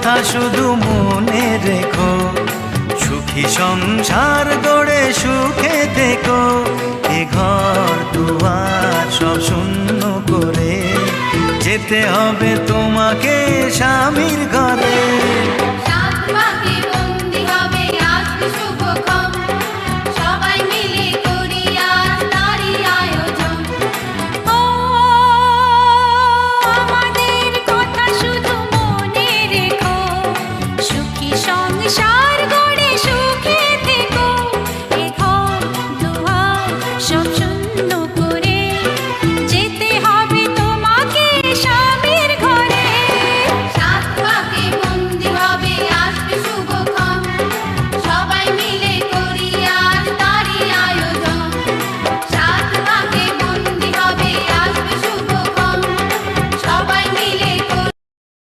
কথা শুধু মনে রেখো, সুখী সংসার গড়ে সুখে থেকো। এ ঘর দুয়ার সব শূন্য করে যেতে হবে তোমাকে স্বামীর ঘরে।